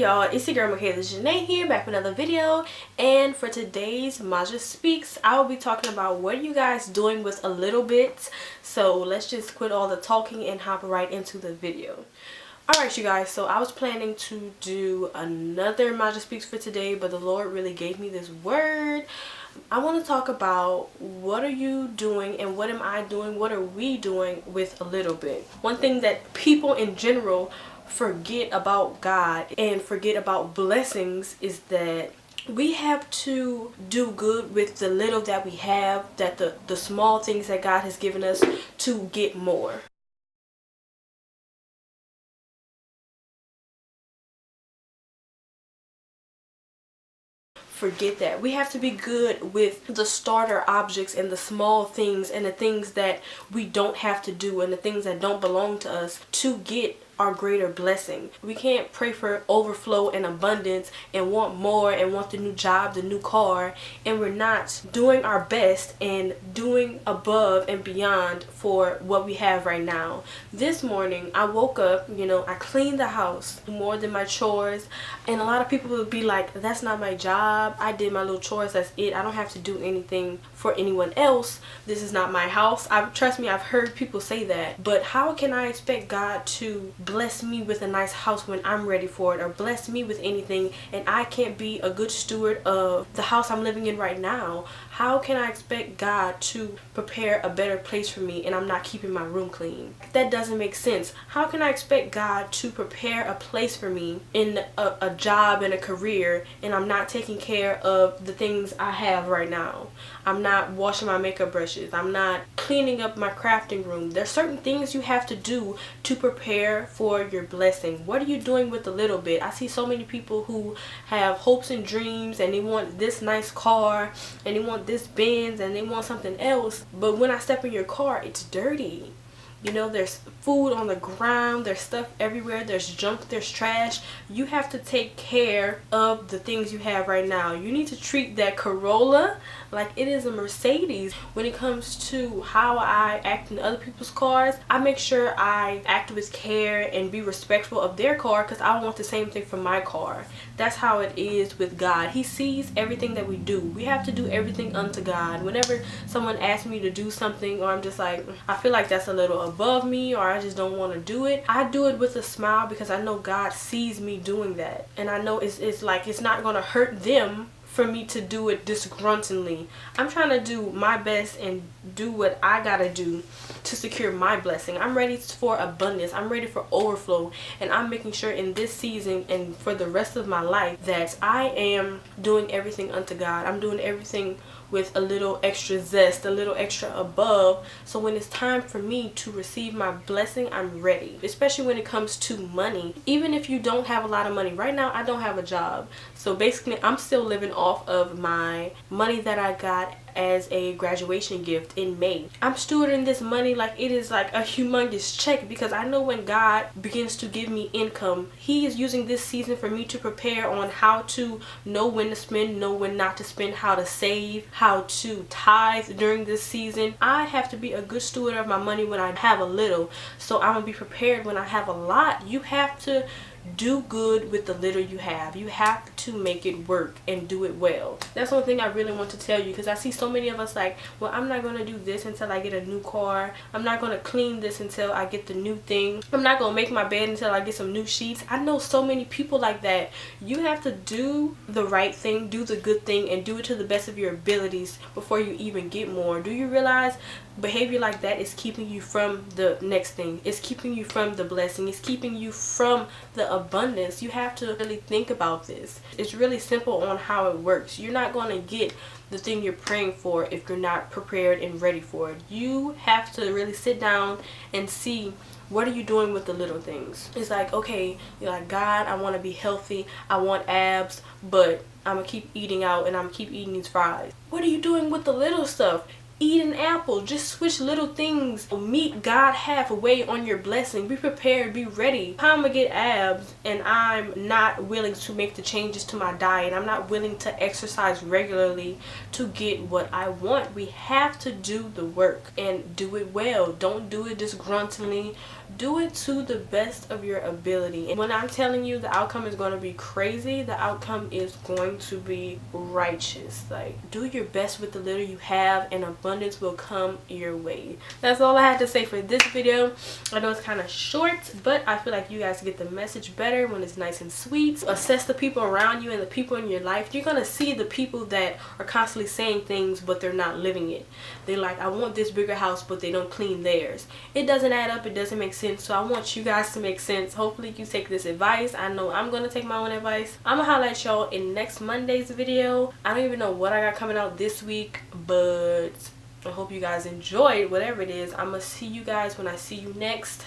y'all, it's your girl Michaela Janae here, back with another video. And for today's Maja Speaks, I will be talking about what are you guys doing with a little bit. So let's just quit all the talking and hop right into the video. Alright you guys, so I was planning to do another Maja Speaks for today, but the Lord really gave me this word. I want to talk about what are you doing and what am I doing, what are we doing with a little bit. One thing that people in general forget about God and forget about blessings is that we have to do good with the little that we have, that the small things that God has given us, to get more. Forget that. We have to be good with the starter objects and the small things and the things that we don't have to do and the things that don't belong to us to get our greater blessing. We can't pray for overflow and abundance and want more and want the new job, the new car, and we're not doing our best and doing above and beyond for what we have right now. This morning I woke up, I cleaned the house more than my chores, and a lot of people would be like, that's not my job, I did my little chores, that's it, I don't have to do anything for anyone else, this is not my house. Trust me, I've heard people say that, but how can I expect God to bless me with a nice house when I'm ready for it, or bless me with anything and I can't be a good steward of the house I'm living in right now? How can I expect God to prepare a better place for me and I'm not keeping my room clean? That doesn't make sense. How can I expect God to prepare a place for me in a job and a career and I'm not taking care of the things I have right now? I'm not washing my makeup brushes. I'm not cleaning up my crafting room. There's certain things you have to do to prepare for your blessing. What are you doing with a little bit? I see so many people who have hopes and dreams and they want this nice car and they want this Benz and they want something else, but when I step in your car, it's dirty. There's food on the ground, there's stuff everywhere, there's junk, there's trash. You have to take care of the things you have right now. You need to treat that Corolla like it is a Mercedes. When it comes to how I act in other people's cars, I make sure I act with care and be respectful of their car because I want the same thing for my car. That's how it is with God. He sees everything that we do. We have to do everything unto God. Whenever someone asks me to do something, or I'm just like, I feel like that's a little above me, or I just don't want to do it, I do it with a smile because I know God sees me doing that, and I know it's like it's not going to hurt them for me to do it disgruntledly. I'm trying to do my best and do what I gotta do to secure my blessing. I'm ready for abundance. I'm ready for overflow, and I'm making sure in this season and for the rest of my life that I am doing everything unto God. I'm doing everything with a little extra zest, a little extra above, so when it's time for me to receive my blessing, I'm ready. Especially when it comes to money. Even if you don't have a lot of money. Right now I don't have a job, so basically I'm still living off of my money that I got as a graduation gift in May. I'm stewarding this money like it is like a humongous check, because I know when God begins to give me income, He is using this season for me to prepare on how to know when to spend, know when not to spend, how to save, how to tithe during this season. I have to be a good steward of my money when I have a little, so I'm gonna be prepared when I have a lot. You have to do good with the little you have. You have to make it work and do it well. That's one thing I really want to tell you, because I see so many of us like, well, I'm not going to do this until I get a new car. I'm not going to clean this until I get the new thing. I'm not going to make my bed until I get some new sheets. I know so many people like that. You have to do the right thing, do the good thing, and do it to the best of your abilities before you even get more. Do you realize behavior like that is keeping you from the next thing? It's keeping you from the blessing. It's keeping you from the abundance. You have to really think about this. It's really simple on how it works. You're not going to get the thing you're praying for if you're not prepared and ready for it. You have to really sit down and see, what are you doing with the little things? It's like, okay, you're like, God, I want to be healthy, I want abs, but I'm gonna keep eating out and I'm gonna keep eating these fries. What are you doing with the little stuff? eat an apple. Just switch little things. Meet God halfway on your blessing. Be prepared, be ready. How I'm gonna get abs and I'm not willing to make the changes to my diet, I'm not willing to exercise regularly to get what I want. We have to do the work and do it well. Don't do it disgruntledly. Do it to the best of your ability. And when I'm telling you the outcome is going to be crazy, the outcome is going to be righteous. Like, do your best with the little you have and abundance will come your way. That's all I had to say for this video. I know it's kind of short, but I feel like you guys get the message better when it's nice and sweet. Assess the people around you and the people in your life. You're going to see the people that are constantly saying things but they're not living it. They're like, I want this bigger house, but they don't clean theirs. It doesn't add up. It doesn't make sense. So I want you guys to make sense. Hopefully you take this advice. I know I'm going to take my own advice. I'm going to highlight y'all in next Monday's video. I don't even know what I got coming out this week, but I hope you guys enjoyed whatever it is. I'm going to see you guys when I see you next.